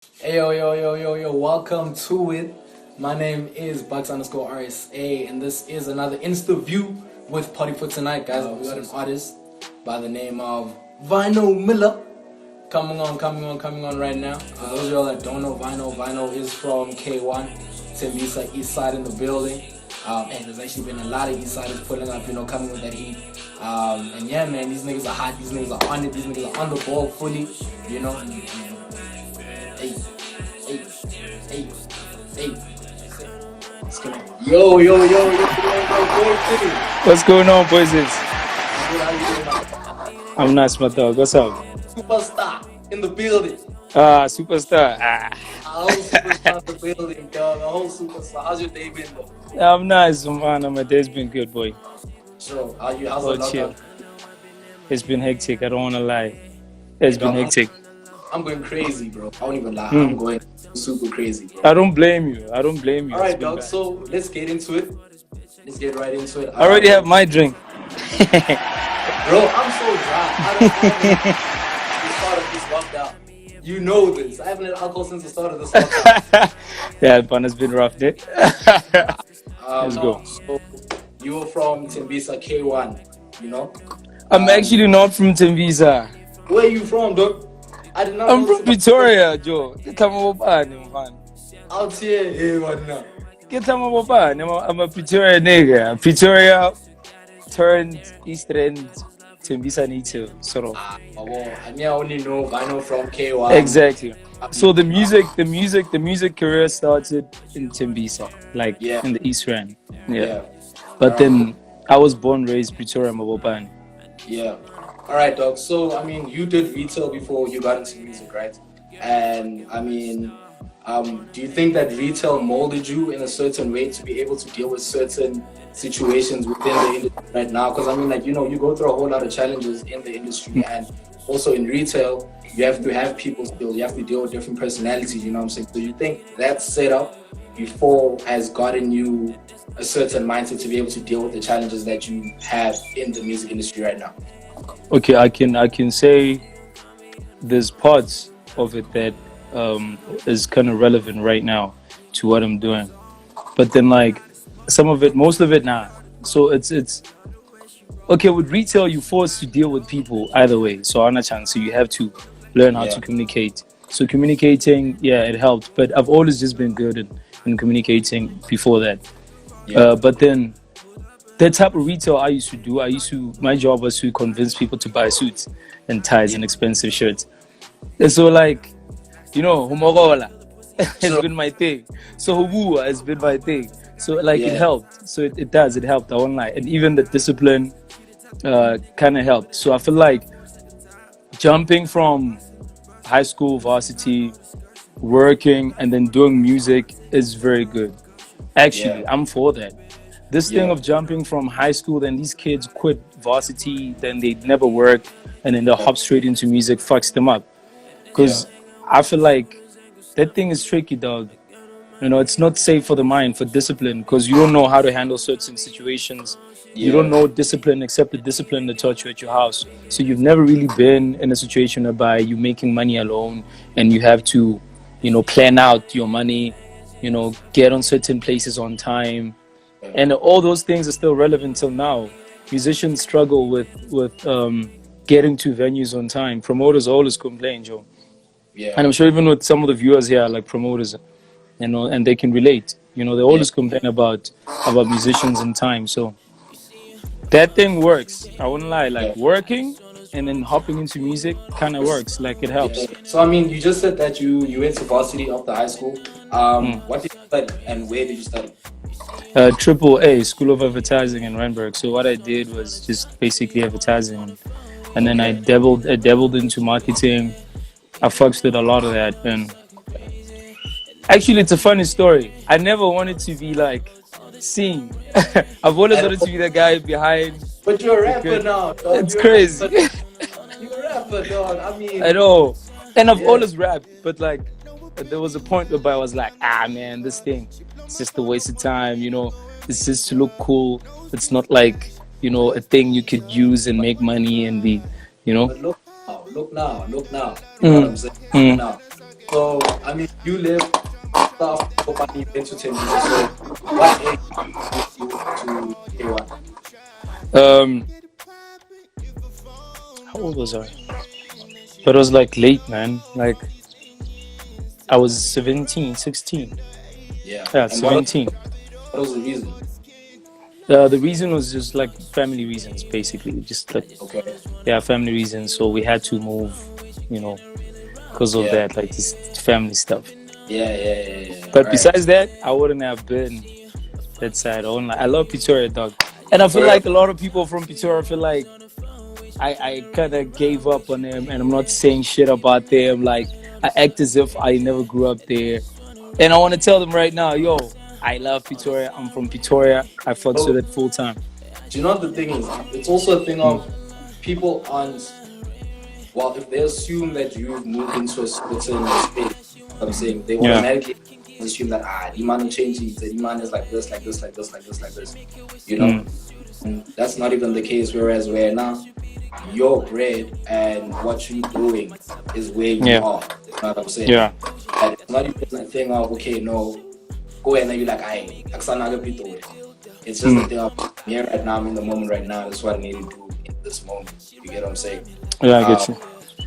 Hey, yo, welcome to it. My name is Bucks_RSA, and this is another Insta View with Party for Tonight, guys. We got an artist by the name of Vyno Miller coming on right now. For those of y'all that don't know Vyno is from K1, Tembisa, East Side in the building. And there's actually been a lot of East Siders pulling up, coming with that heat. And yeah, man, these niggas are hot, these niggas are on it, these niggas are on the ball fully, Hey, hey, hey. Let's go. Yo, What's going on, boys? how you doing? I'm nice, my dog. What's up? Superstar in the building. Superstar. A whole superstar in the building, dog. A whole superstar. How's your day been, though? I'm nice, man. My day's been good, boy. So, how's the lockdown? It's been hectic. I don't want to lie. It's been hectic. I'm going crazy, bro. I won't even lie. I'm going super crazy, bro. I don't blame you. All right, dog. So, let's get into it. Let's get right into it. I already have my drink. Bro, I'm so dry. I don't know the start of this lockdown. You know this. I haven't had alcohol since the start of this lockdown. Yeah, but it's been rough, day. Let's go. So, you were from Tembisa K1, you know? I'm actually not from Tembisa. Where are you from, dog? I did not I'm from Pretoria, Joe. Out here, hey, what now? I'm a Pretoria nigga. Pretoria turned Eastern Tembisa native, sort of. I mean, I only know Vyno from K1. Exactly. So the music career started in Tembisa, like in the East Rand. Yeah. But then I was born, raised Pretoria, Mabopane. Yeah. All right, dog. So, I mean, you did retail before you got into music, right? And, I mean, do you think that retail molded you in a certain way to be able to deal with certain situations within the industry right now? Because, I mean, like, you go through a whole lot of challenges in the industry. And also in retail, you have to have people skills. You have to deal with different personalities, you know what I'm saying? So you think that setup before has gotten you a certain mindset to be able to deal with the challenges that you have in the music industry right now? Okay, I can say there's parts of it that is kind of relevant right now to what I'm doing, but then like most of it nah. So it's okay with retail. You're forced to deal with people either way. So on a chance, so you have to learn how to communicate. So communicating, it helped. But I've always just been good in communicating before that. But then that type of retail I used to do, my job was to convince people to buy suits and ties and expensive shirts. And so like, Humogola has been my thing. So Hubua has been my thing. So like it helped. So it helped, I won't lie. And even the discipline kind of helped. So I feel like jumping from high school, varsity, working, and then doing music is very good. Actually, I'm for that. This thing of jumping from high school, then these kids quit varsity, then they never work, and then they hop straight into music, fucks them up. Because I feel like that thing is tricky, dog. It's not safe for the mind, for discipline, because you don't know how to handle certain situations. You don't know discipline except the discipline that taught you at your house. So you've never really been in a situation whereby you're making money alone and you have to, plan out your money, get on certain places on time. And all those things are still relevant till now. Musicians struggle with getting to venues on time. Promoters always complain, Joe. Yeah. And I'm sure even with some of the viewers here, like promoters, and they can relate. They always complain about musicians and time. So that thing works. I wouldn't lie. Like working and then hopping into music kind of works. Like it helps. So I mean, you just said that you went to varsity after high school. What did you study and where did you study? AAA, School of Advertising in Randburg. So what I did was just basically advertising, and then I dabbled into marketing. I fucked with a lot of that, and actually, it's a funny story. I never wanted to be like seen. I've always wanted to be the guy behind. But you're a rapper now, dog. It's crazy. You're a rapper, dog. I mean, I know, and I've always rapped, but like there was a point where I was like, man, this thing, it's just a waste of time. It's just to look cool. It's not like a thing you could use and make money and be, But look now. You know what I'm saying? Now, So I mean, you live stuff for money into Tembisa. So what age you to A1? Um, how old was I? But it was like late, man. Like I was 17, 16. Yeah. Yeah, And 17. what was the reason? The reason was just like family reasons, basically. Just like, Okay. yeah, family reasons. So we had to move, you know, because of that, like this family stuff. Yeah. But Right. besides that, I wouldn't have been that side. I love Pretoria, dog. And I feel like a lot of people from Pretoria feel like I kind of gave up on them, and I'm not saying shit about them. Like, I act as if I never grew up there. And I want to tell them right now, yo, I love Pretoria. I'm from Pretoria. I fucks with it full time. Do you know what the thing is? It's also a thing of people aren't. Well, if they assume that you've moved into a certain space, I'm saying they automatically assume that Iman changing, the Iman is like this, like this, like this, like this, like this. You know, and that's not even the case. Whereas where now your bread and what you're doing is where you are. You know what I'm saying? Yeah. And it's not even a thing of okay, no, go and then you're like, it's just a thing of here right now. I'm in the moment right now. That's what I need to do in this moment. You get what I'm saying? Yeah, I get you.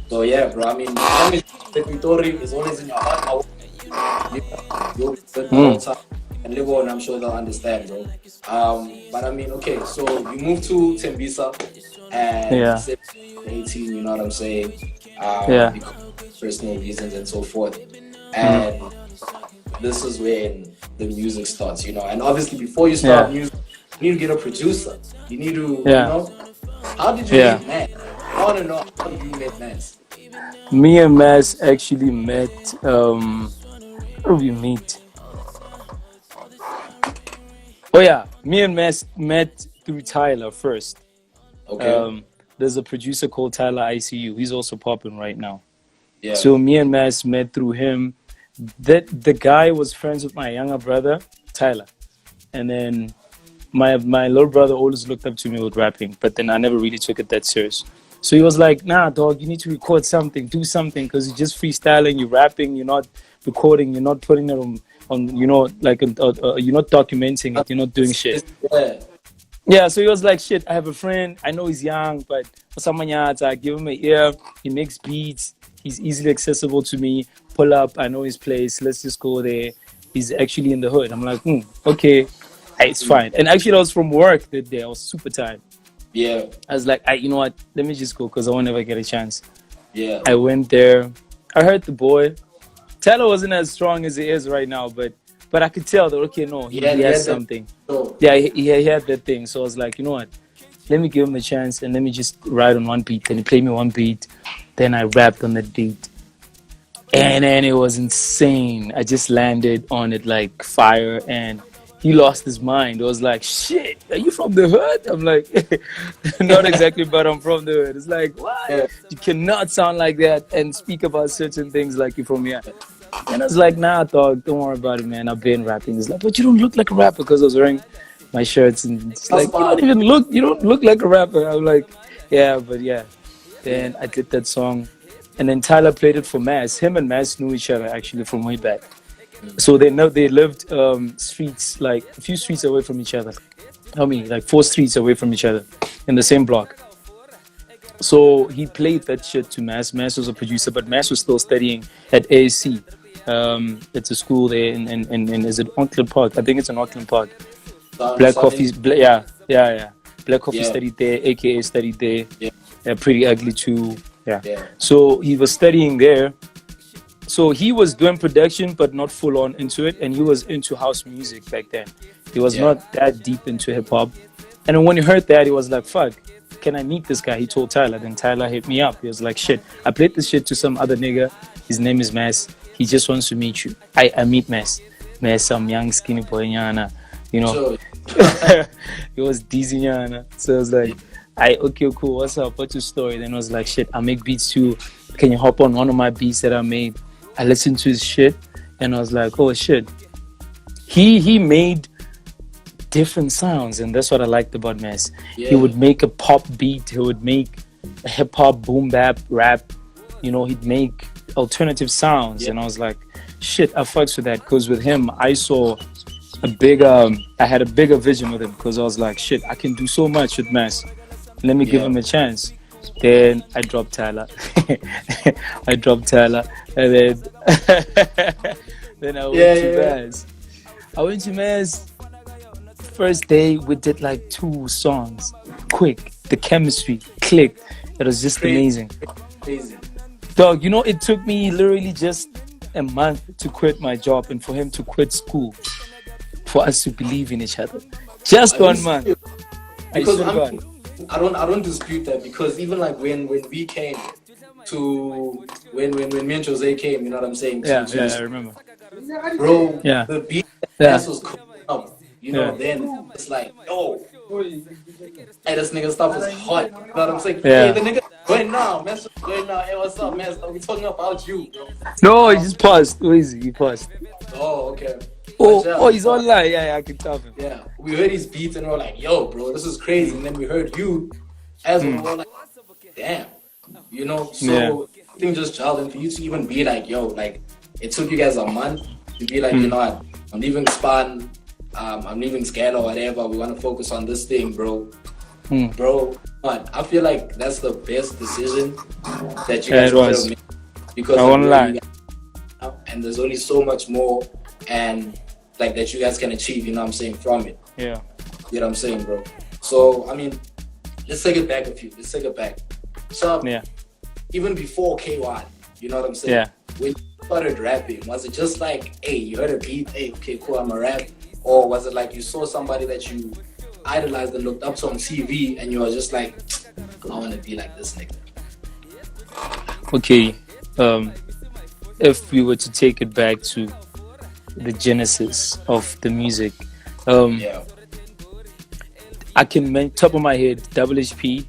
So yeah, bro. I mean, the Victoria is always in your heart. You'll be good the whole time. And live on, I'm sure they'll understand, bro. But I mean, okay, so you moved to Tembisa and 18, you know what I'm saying? Because of personal reasons and so forth. And this is when the music starts, you know. And obviously, before you start music, you need to get a producer. You need to, you know. How did you meet Matt? I want to know how you met Matt. Me and Mass actually met. How did we meet? Oh yeah, me and Mass met through Tyler first. Okay. There's a producer called Tyler ICU. He's also popping right now. Yeah. So me and Mass met through him. The guy was friends with my younger brother, Tyler. And then my little brother always looked up to me with rapping, but then I never really took it that serious. So he was like, nah, dog, you need to record something, do something, because you're just freestyling, you're rapping, you're not recording, you're not putting it on you know, like, you're not documenting it, you're not doing shit. Yeah, so he was like, shit, I have a friend, I know he's young, but I give him an ear, he makes beats, he's easily accessible to me, pull up, I know his place, let's just go there. He's actually in the hood. I'm like, okay, it's fine. And actually, I was from work that day, I was super tired. Yeah. I was like, you know what, let me just go, because I won't ever get a chance. Yeah. I went there, I heard the boy. Tyler wasn't as strong as he is right now, but I could tell that, okay, no, he has something. Yeah, he had that thing. So I was like, you know what, let me give him a chance and let me just ride on one beat. Then he played me one beat, then I rapped on that beat. And then it was insane. I just landed on it like fire, and he lost his mind. I was like, shit, are you from the hood? I'm like, not exactly, but I'm from the hood. It's like, what? Yeah. You cannot sound like that and speak about certain things like you're from here. And I was like, nah, dog, don't worry about it, man. I've been rapping. He's like, but you don't look like a rapper, because I was wearing my shirts, and it's like, you don't look like a rapper. I'm like, yeah, but yeah. Then I did that song. And then Tyler played it for Mass. Him and Mass knew each other actually from way back. So they lived streets, like a few streets away from each other. Like 4 streets away from each other in the same block. So he played that shit to Mass. Mass was a producer, but Mass was still studying at ASC. It's a school there in is it Auckland Park? I think it's in Auckland Park. Black Coffee, yeah. Black Coffee studied there, AKA studied there. Yeah, Pretty Ugly too. Yeah. So he was studying there. So he was doing production, but not full on into it. And he was into house music back then. He was not that deep into hip hop. And then when he heard that, he was like, fuck, can I meet this guy? He told Tyler. Then Tyler hit me up. He was like, shit, I played this shit to some other nigga. His name is Mass. He just wants to meet you. I meet Mass. Mass, some young skinny boy, you know. He was dizzy, so I was like, okay, cool, what's up, what's your story? Then I was like, shit, I make beats too, can you hop on one of my beats that I made? I listened to his shit, and I was like, oh shit, he made different sounds, and that's what I liked about Mass. He would make a pop beat, he would make a hip-hop boom bap rap, you know, he'd make alternative sounds, Yeah. and I was like, shit, I fucks with that. Because with him, I saw I had a bigger vision with him, because I was like, shit, I can do so much with Mass. Let me give Yeah. him a chance. Then I dropped Tyler. I dropped Tyler, and then then I went to Mass. I went to Mass. First day we did like 2 songs, quick. The chemistry clicked. It was just amazing. Crazy. Dog, you know, it took me literally just a month to quit my job and for him to quit school, for us to believe in each other. Just 1 month. Because I don't dispute that, because even like when we came to when me and Jose came, you know what I'm saying? Yeah, I remember. Bro, Yeah. the beat Yeah. was coming up. You know, then it's like, yo, hey, this nigga stuff is hot. You know what I'm saying? Yeah. Hey, the nigga going now, man. Going now. Hey, what's up, man? We talking about you, bro. No, he just paused. Easy, he paused. Oh, okay. Oh, he's online. Yeah, I can tell him. Yeah, we heard his beats and we were like, yo, bro, this is crazy. And then we heard you as well. We were like, damn. You know, so I think just gelled, and for you to even be like, yo, like, it took you guys a month to be like, you know what, I'm leaving Span, I'm leaving Scale or whatever, we want to focus on this thing, bro. Bro, man, I feel like that's the best decision that you guys could have made, because I won't lie. And there's only so much more and like that you guys can achieve, you know what I'm saying, from it. Yeah. You know what I'm saying, bro? So, I mean, let's take it back a few. Let's take it back. So, even before K1, you know what I'm saying? Yeah. When you started rapping, was it just like, hey, you heard a beat, hey, okay, cool, I'm a rap? Or was it like you saw somebody that you idolized and looked up to on TV and you were just like, I want to be like this nigga? Okay. If we were to take it back to the genesis of the music, I can top of my head, Double HP.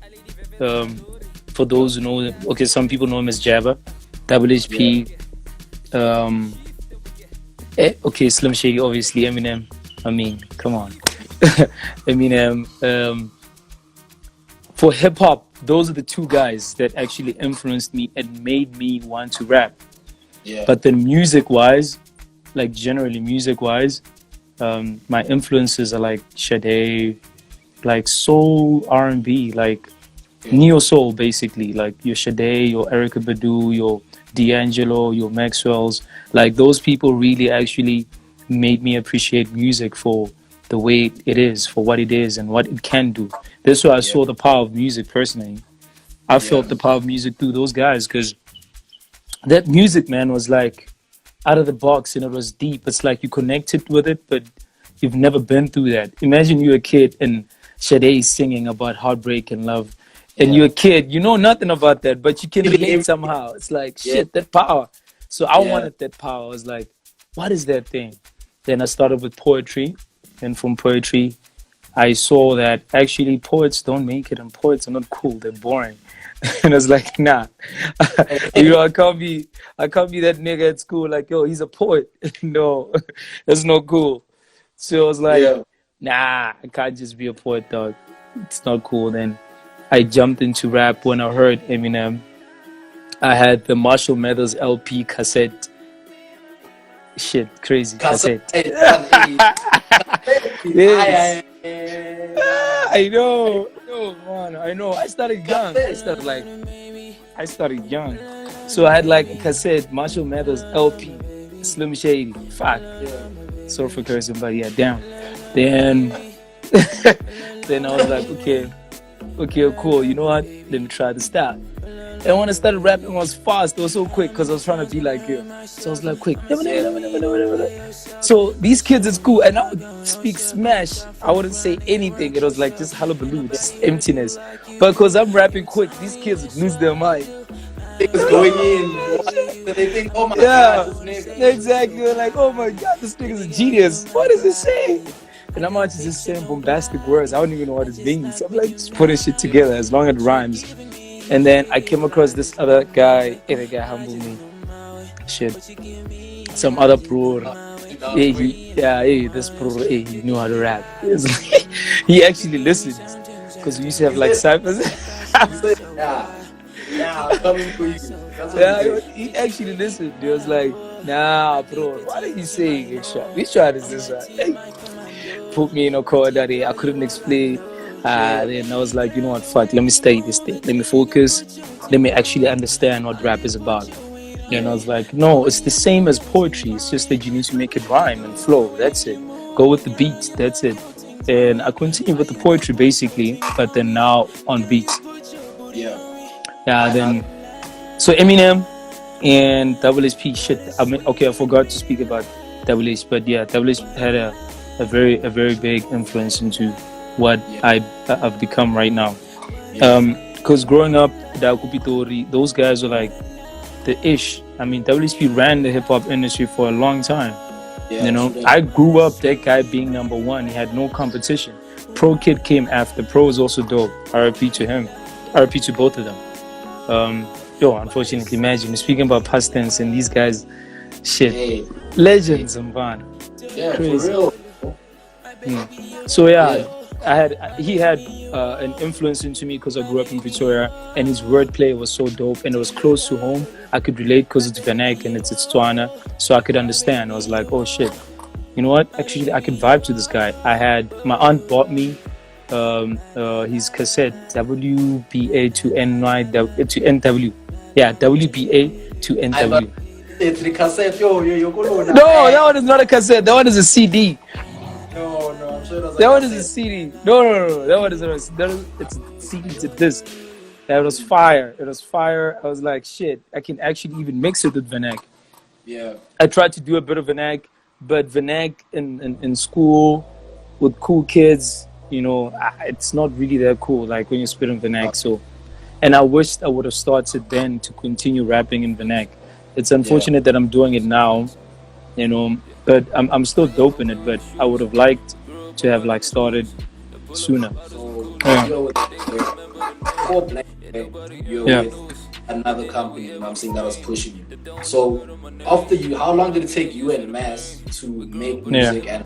For those who know, okay, some people know him as Jabba. Double HP. Okay, Slim Shady, obviously. Eminem. I mean, come on. Eminem. For hip hop, those are the 2 guys that actually influenced me and made me want to rap. Yeah. But then music-wise, like generally music-wise, my influences are like Sade, like soul, R&B, like neo soul, basically, like your Sade, your Erykah Badu, your D'Angelo, your Maxwell's. Like those people really actually made me appreciate music for the way it is, for what it is and what it can do. That's why I saw the power of music personally. I felt the power of music through those guys, because that music, man, was like out of the box and it was deep. It's like you connected with it, but you've never been through that. Imagine you're a kid and Sade is singing about heartbreak and love, and you're a kid, you know nothing about that, but you can relate somehow. It's like, shit, that power. So I wanted that power. I was like, what is that thing? Then I started with poetry, and from poetry, I saw that actually poets don't make it, and poets are not cool. They're boring. And I was like, nah, you know, I can't be that nigga at school like, yo, he's a poet. No, that's not cool. So I was like, nah, I can't just be a poet, dog. It's not cool. Then I jumped into rap when I heard Eminem. I had the Marshall Mathers LP cassette. Shit, crazy cassette. Yes. I know, man. I know. I started young. I started young. So I had like a cassette, Marshall Mathers LP, Slim Shady. Fuck. Sorry for cursing, but yeah, damn. Then I was like, okay, cool. You know what? Let me try the style. And when I started rapping, it was fast. It was so quick because I was trying to be like him. So I was like, quick. So these kids at school, and I would speak smash. I wouldn't say anything. It was like just hullabaloo, just emptiness. But because I'm rapping quick, these kids would lose their mind. Niggas going in. They think, oh my God, this nigga. Exactly. They're like, oh my God, this nigga's a genius. What is this saying? And I'm actually just saying bombastic words. I don't even know what it means. I'm like, just putting shit together as long as it rhymes. And then I came across this other guy, and the guy humbled me. Shit. Some other pro. This pro, he knew how to rap. He actually listened. Because we used to have like cyphers. nah, coming for you. That's what Yeah, he he actually listened. He was like, nah, bro, what are you saying, extra? Which one is this one? Hey, put me in a corner there. I couldn't explain. Yeah. Then I was like, you know what, fuck, let me study this thing. Let me focus. Let me actually understand what rap is about. And I was like, no, it's the same as poetry. It's just that you need to make it rhyme and flow. That's it. Go with the beats. That's it. And I continued with the poetry basically, but then now on beats. Yeah. Yeah, then so Eminem and Double SP shit. I mean, okay, I forgot to speak about Double H, but yeah, Double H had a very big influence into what I've become right now. Yeah. Because growing up, Dakupitori, those guys were like the ish. I mean, WSP ran the hip hop industry for a long time. Yeah, You know, true. I grew up that guy being number one. He had no competition. Pro Kid came after. Pro was also dope. RIP to him. RIP to both of them. Unfortunately, imagine speaking about past tense and these guys, shit, Hey. legends, man. Yeah, Crazy. for real. So yeah, he had an influence into me because I grew up in Pretoria, and his wordplay was so dope, and it was close to home. I could relate because it's Vanek and it's Tswana, so I could understand. I was like, oh shit, you know what? Actually, I could vibe to this guy. My aunt bought me his cassette WBA to NY to NW. Yeah, WBA to NW. It's the cassette. Yo, No, that one is not a cassette. That one is a CD. No, I'm sure it was that one is a CD. No. That one is it's a CD to disc. That was fire. It was fire. I was like, shit, I can actually even mix it with Vanek. Yeah. I tried to do a bit of Vanek, but Vanek in school with cool kids, you know, it's not really that cool, like when you spit in Vanek. So, and I wished I would have started then to continue rapping in Vanek. It's unfortunate that I'm doing it now, you know, but I'm still dope in it, but I would have liked to have like started sooner. So you're with another company, you know what I'm saying, that was pushing you. So after you, how long did it take you and Mass to make music and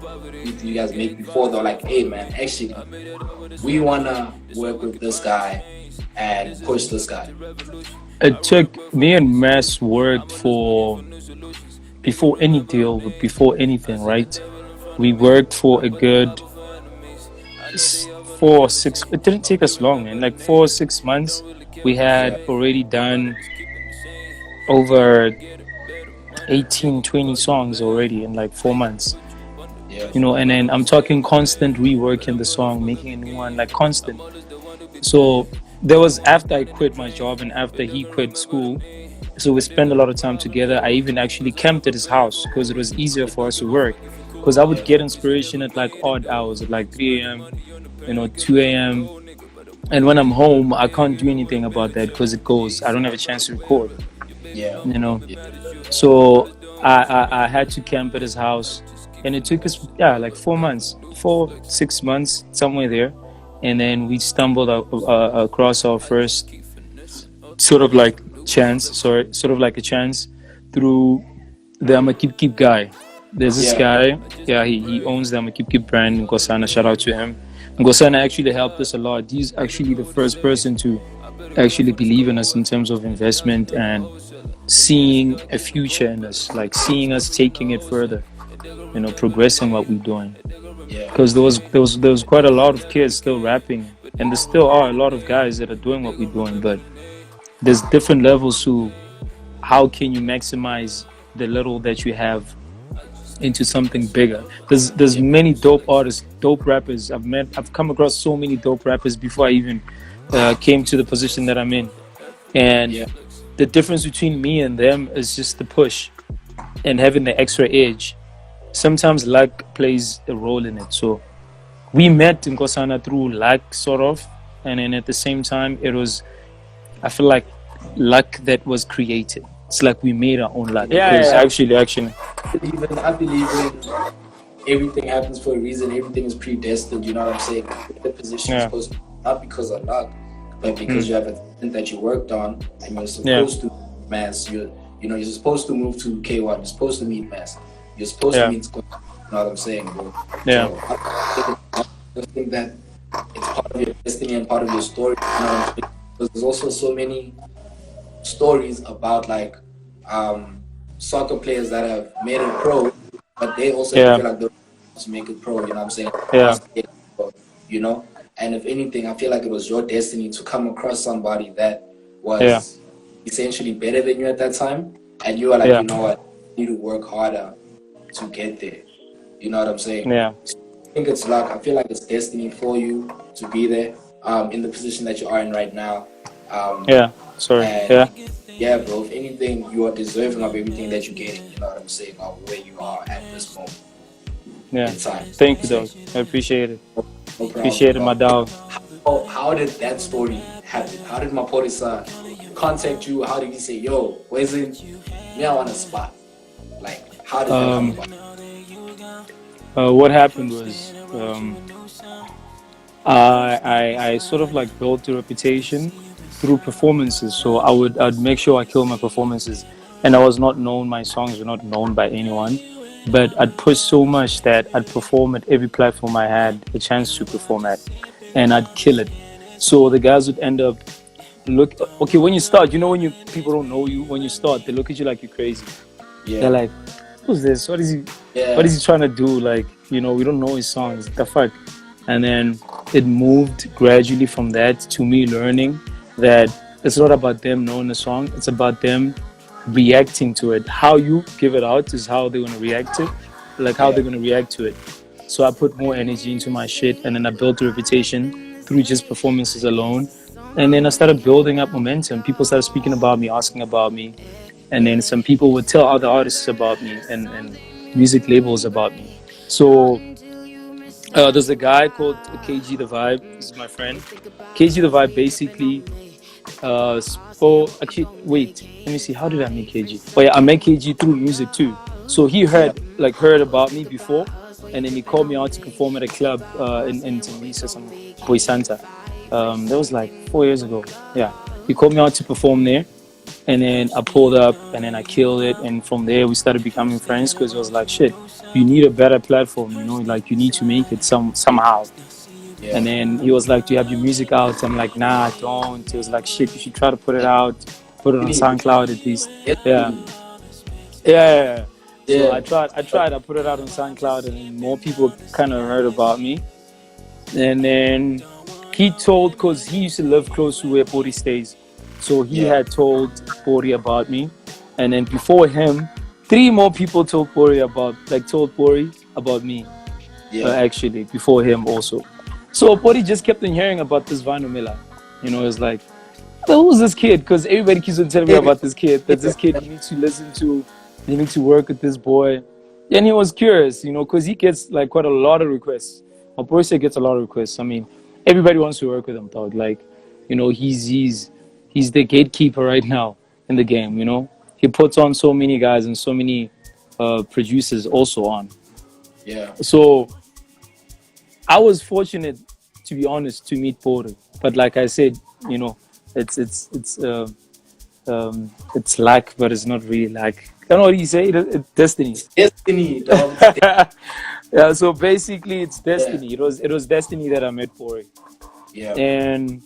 you guys make before they're like, hey man, actually we wanna work with this guy and push this guy? It took me and Mass worked for before any deal, before anything, right? We worked for a good 4 or 6. It didn't take us long, man. Like 4 or 6 months, we had already done over 18, 20 songs already in like 4 months. Yeah. You know, and then I'm talking constant reworking the song, making a new one, like constant. So there was after I quit my job and after he quit school, so we spent a lot of time together. I even actually camped at his house because it was easier for us to work. Because I would get inspiration at like odd hours, at like 3 a.m., you know, 2 a.m. And when I'm home, I can't do anything about that because it goes. I don't have a chance to record. Yeah. You know. So I had to camp at his house, and it took us like 4 months, 6 months, somewhere there. And then we stumbled across our first sort of like a chance through the I'ma Keep guy. There's this guy, he owns the I'ma Keep brand in Ngosana. Shout out to him. Ngosana actually helped us a lot. He's actually the first person to actually believe in us in terms of investment and seeing a future in us, like seeing us taking it further, you know, progressing what we're doing. Because there was quite a lot of kids still rapping, and there still are a lot of guys that are doing what we're doing, but there's different levels to how can you maximize the little that you have into something bigger. There's many dope artists, dope rappers. I've come across so many dope rappers before I even came to the position that I'm in, and the difference between me and them is just the push and having the extra edge. Sometimes luck plays a role in it. So we met in Nkosana through luck, sort of, and then at the same time, I feel like luck that was created. It's like we made our own luck. Actually. I believe in everything happens for a reason. Everything is predestined. You know what I'm saying? The position is supposed to, not because of luck, but because you have a thing that you worked on, and you're supposed to Mass. You're supposed to move to K1. You're supposed to meet Mass. You're supposed to meet. You know what I'm saying, bro? Yeah. So I think that it's part of your destiny and part of your story. You know what I'm saying? Because there's also so many stories about like soccer players that have made it pro, but they also didn't Yeah. feel like they were to make it pro. You know what I'm saying? Yeah. You know, and if anything, I feel like it was your destiny to come across somebody that Yeah. was essentially better than you at that time, and you were like, Yeah. you know what, I need to work harder to get there. You know what I'm saying? Yeah. I think it's luck. I feel like it's destiny for you to be there, in the position that you are in right now. Yeah. Sorry. And Yeah. yeah, bro, if anything, you are deserving of everything that you're getting. You know what I'm saying? Of where you are at this moment Yeah. in time. Thank you, dog. I appreciate it. No problem, Appreciate it, my dog. dog. How did that story happen? How did Maphorisa contact you? How did he say, yo, where's it? Me, I want a spot. Like, how did that come Um, about? what happened was I sort of like built a reputation through performances. So I'd make sure I kill my performances, and I was not known. My songs were not known by anyone, but I'd push so much that I'd perform at every platform I had a chance to perform at, and I'd kill it. So the guys would end up look okay when you start. You know when you people don't know you when you start, they look at you like you're crazy. They're Yeah, like, "Who's this? What is he? What yeah, is he trying to do?" Like, we don't know his songs. The fuck. And then it moved gradually from that to me learning that it's not about them knowing the song, it's about them reacting to it. How you give it out is how they're gonna react to it, like how yeah. they're gonna react to it. So I put more energy into my shit, and then I built a reputation through just performances alone. And then I started building up momentum. People started speaking about me, asking about me, and then some people would tell other artists about me and music labels about me. So there's a guy called KG the Vibe. This is my friend. KG the Vibe basically. Actually, wait. Let me see. How did I meet KG? Oh yeah, I met KG through music too. So he Yeah. heard about me before, and then he called me out to perform at a club in Tembisa, some Boy Santa. That was like 4 years ago. Yeah, he called me out to perform there, and then I pulled up, and then I killed it, and from there we started becoming friends because it was like shit. You need a better platform, like you need to make it somehow. And Yeah. then he was like, "Do you have your music out?" I'm like, "Nah, I don't." He was like, "Shit, you should try to put it out, put it on SoundCloud at least." Yeah, Yeah. yeah. So Yeah. I put it out on SoundCloud, and then more people kind of heard about me. And then he told, because he used to live close to where Pori stays, so he Yeah. had told Pori about me. And then before him, three more people told Pori about me. Yeah. Actually, before him also. So Pori just kept on hearing about this Vyno Miller. It's like, who's this kid? Because everybody keeps on telling me about this kid. That this kid you need to listen to, you need to work with this boy. And he was curious, because he gets like quite a lot of requests. Maphorisa gets a lot of requests. I mean, everybody wants to work with him, dog. Like, he's the gatekeeper right now in the game. He puts on so many guys and so many producers also on. Yeah. So I was fortunate, to be honest, to meet Pori. But like I said, it's luck, but it's not really luck. I don't know what you say. It's destiny. It's destiny, dog. It's Yeah. So basically, it's yeah. destiny. It was destiny that I met Pori, Yeah. and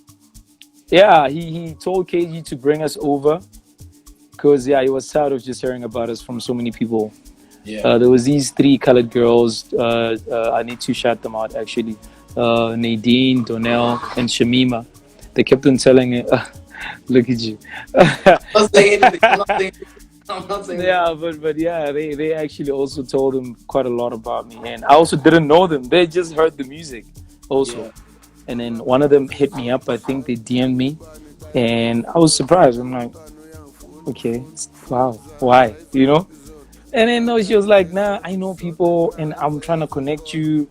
yeah, he told KG to bring us over because he was tired of just hearing about us from so many people. Yeah. There was these three colored girls. I need to shout them out actually. Nadine, Donnell, and Shamima. They kept on telling me, "Look at you." I'm not saying anything. I'm not saying Yeah, but yeah, they actually also told them quite a lot about me, and I also didn't know them. They just heard the music, also. Yeah. And then one of them hit me up. I think they DM'd me, and I was surprised. I'm like, okay, wow, why? And then no, she was like, "Nah, I know people, and I'm trying to connect you.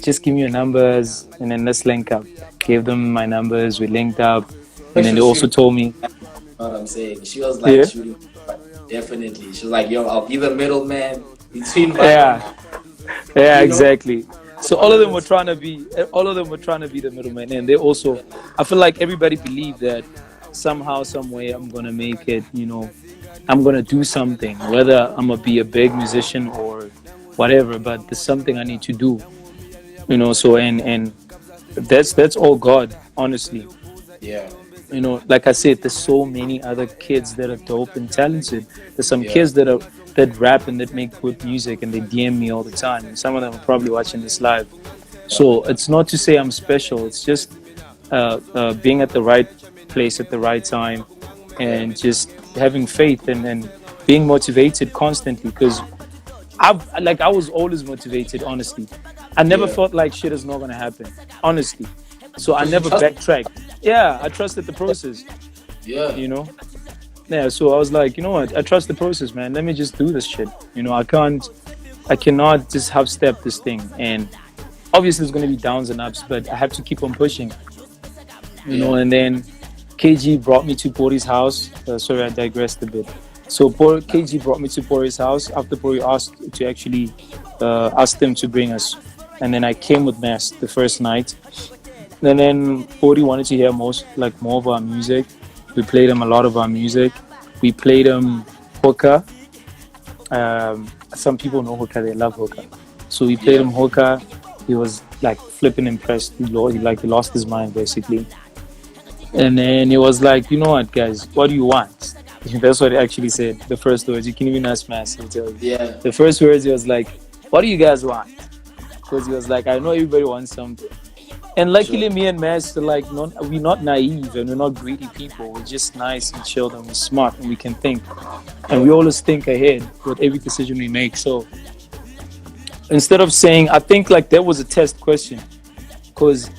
Just give me your numbers, and then let's link up." Gave them my numbers. We linked up, and then She they was also shooting. told me, You know what I'm saying? She was like "Yeah, shooting. Definitely. She was like, yo, I'll be the middleman between Vyno yeah, yeah, and exactly." So all all of of them were this. trying to be, the middleman, and they also, I feel like everybody believed that somehow, some way, I'm gonna make it. I'm gonna do something, whether I'm gonna be a big musician or whatever. But there's something I need to do. So and that's all God, honestly. Yeah. You know, like I said, there's so many other kids that are dope and talented. There's some Yeah. kids that rap and that make good music, and they DM me all the time. And some of them are probably watching this live. So it's not to say I'm special. It's just being at the right place at the right time, and just having faith and being motivated constantly. Because I was always motivated. Honestly, I never Yeah. felt like shit is not gonna happen. Honestly, so I Because you never trust. backtracked. Yeah, I trusted the process. Yeah. You know. Yeah, so I was like, you know what? I trust the process, man. Let me just do this shit. You know, I cannot just half step this thing. And obviously, there's going to be downs and ups, but I have to keep on pushing. You know, Yeah. and then KG brought me to Pori's house. Sorry, I digressed a bit. So KG brought me to Pori's house after Pori asked to actually ask them to bring us. And then I came with Mass the first night. And then Pori wanted to hear more of our music. We played him a lot of our music. We played him hookah. Some people know hookah; they love hookah. So we played Yeah. him hookah. He was like flipping impressed. He lost his mind basically. And then he was like, you know what, guys, what do you want? That's what he actually said. The first words. You can even ask Mass. He'll tell you. Yeah. The first words he was like, "What do you guys want?" Because he was like, "I know everybody wants something." And Sure. luckily, me and Mass, we're not naive and we're not greedy people. We're just nice and chilled and we're smart and we can think. And we Yeah. always think ahead with every decision we make. So instead of saying, I think like that was a test question, because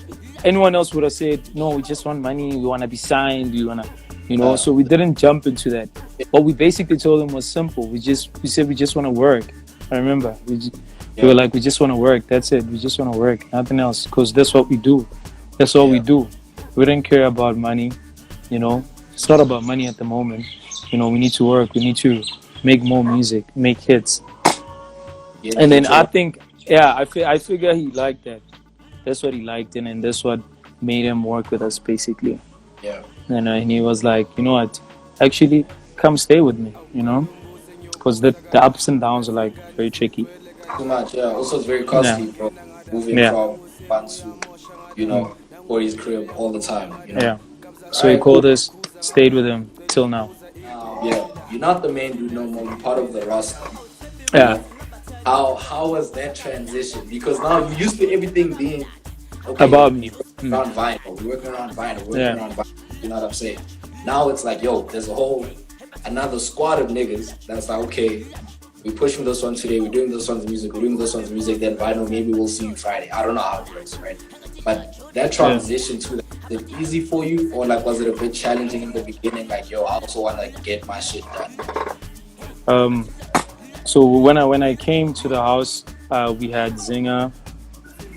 anyone else would have said, no, we just want money, we want to be signed, we want to, you know. Uh, So we didn't jump into that. What we basically told them was simple. We said we just want to work. I remember we yeah. were like, we just want to work. That's it. We just want to work, nothing else, because that's what we do. That's all we Yeah. do. We didn't care about money. You know, it's not about money at the moment. You know, we need to work. We need to make more music, make hits. Yeah. And then Get I your. think, yeah, I figure he liked that. That's what he liked, and that's what made him work with us basically. Yeah. And he was like, you know what, actually, come stay with me. You know, because the ups and downs are like very tricky. Too much. Yeah. Also, it's very Yeah, costly, bro. Moving yeah, from one to, or his crib all the time. yeah. All So he right. Cool. called us, stayed with him till now. Yeah. You're not the main dude no more. You're part of the roster. You Yeah, know. How was that transition? Because now you used to everything being okay. about me. We're around vinyl. We're working around vinyl. We're working Yeah, around vinyl. You know what I'm saying? Now it's like, yo, there's a whole another squad of niggas that's like, okay, we're pushing this one today. We're doing this one's music. We're doing this one's music. Then vinyl, maybe we'll see you Friday. I don't know how it works, right? But that yeah. transition to that, is it easy for you, or like was it a bit challenging in the beginning? Like, yo, I also want to get my shit done. Um, so when I came to the house, we had Zinger.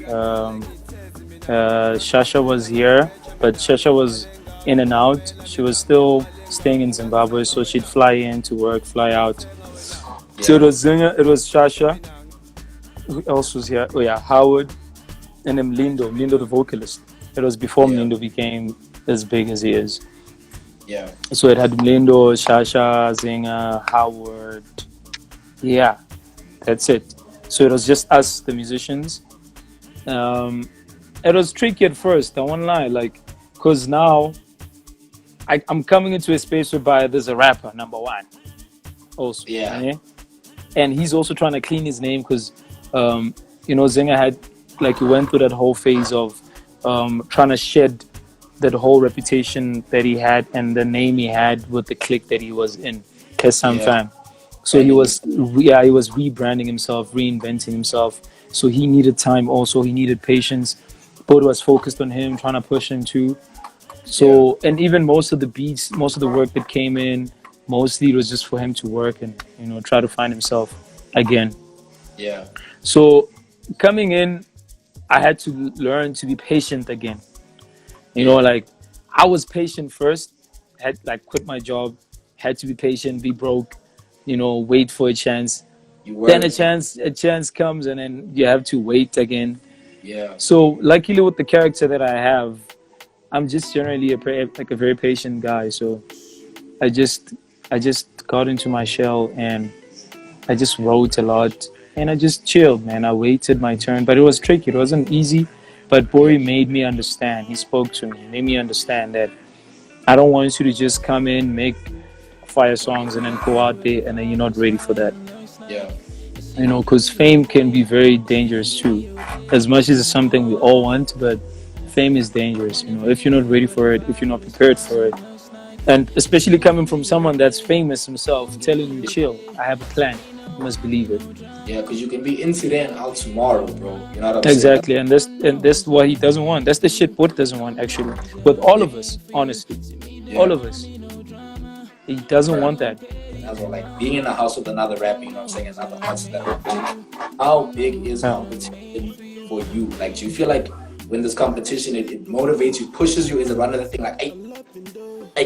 Um, Shasha was here, but Shasha was in and out. She was still staying in Zimbabwe, so she'd fly in to work, fly out. So it Yeah, was Zinger, it was Shasha. Who else was here? Oh yeah, Howard, and then Lindo the vocalist. It was before yeah, Lindo became as big as he is. yeah, So it had Lindo, Shasha, Zinger, Howard. Yeah, that's it. So it was just us, the musicians. Um, it was tricky at first. I won't lie, like, cause now I'm coming into a space whereby there's a rapper, number one, also, yeah, yeah? And he's also trying to clean his name because, you know, Zinger had, like, he went through that whole phase of trying to shed that whole reputation that he had and the name he had with the clique that he was in, Kesam yeah. Fam. So he was rebranding himself, reinventing himself. So he needed time also. He needed patience. Both was focused on him, trying to push him too. So, and even most of the beats, most of the work that came in, mostly it was just for him to work and, you know, try to find himself again. Yeah, So coming in, I had to learn to be patient again. You know, yeah. like I was patient first, had like quit my job, had to be patient, be broke, you know, wait for a chance. You Then work. a chance comes and then you have to wait again. Yeah, So luckily with the character that I have, I'm just generally like a very patient guy. So I just I just got into my shell and I just wrote a lot and I just chilled, man. I waited my turn, but it was tricky. It wasn't easy, but yeah, Bori made me understand. He spoke to me, made me understand that I don't want you to just come in, make fire songs, and then go out there, and then you're not ready for that. Yeah. You know, because fame can be very dangerous too. As much as it's something we all want, but fame is dangerous. You know, if you're not ready for it, if you're not prepared for it, and especially coming from someone that's famous himself, telling you, chill, I have a plan. You must believe it. Yeah, because you can be into there and out tomorrow, bro. You know what I'm Exactly, saying? and that's what he doesn't want. That's the shit Wood doesn't want, actually. With all of us, honestly, all of us, he doesn't want that. As well, like being in a house with another rapper, you know what I'm saying, another artist that how big is competition for you? Like, do you feel like when this competition, it motivates you, pushes you? Is it one of the thing like, hey,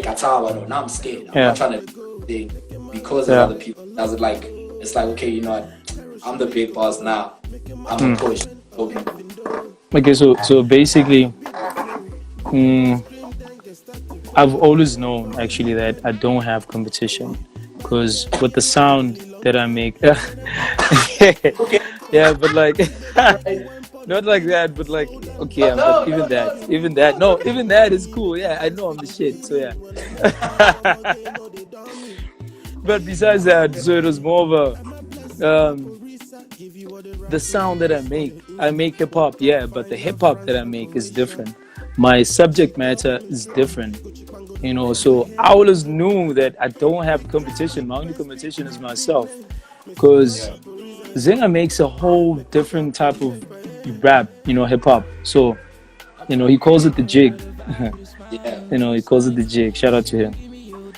Katawa, no, now I'm scared. I'm not trying to do thing because of other people. Does it like, it's like, okay, you know what, I'm the big boss now. I'm gonna push. Okay, so basically, I've always known actually that I don't have competition, because with the sound that I make, yeah, but like, not like that, but like, okay, but even that is cool. Yeah, I know I'm the shit, so yeah. But besides that, so it was more of a, the sound that I make hip hop, yeah, but the hip hop that I make is different. My subject matter is different, you know. So I always knew that I don't have competition. My only competition is myself, because Zinga makes a whole different type of rap, you know, hip hop. So, you know, he calls it the jig. You know, he calls it the jig. Shout out to him.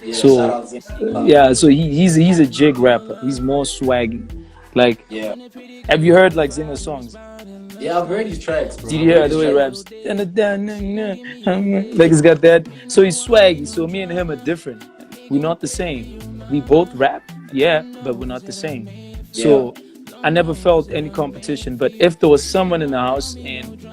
Yeah, so yeah, so he's a jig rapper. He's more swaggy. Like, have you heard like Zinga's songs? Yeah, I've heard his tracks, bro. Did you hear the way he raps? Like, he's got that. So he's swaggy. So me and him are different. We're not the same. We both rap, yeah, but we're not the same. So I never felt any competition. But if there was someone in the house and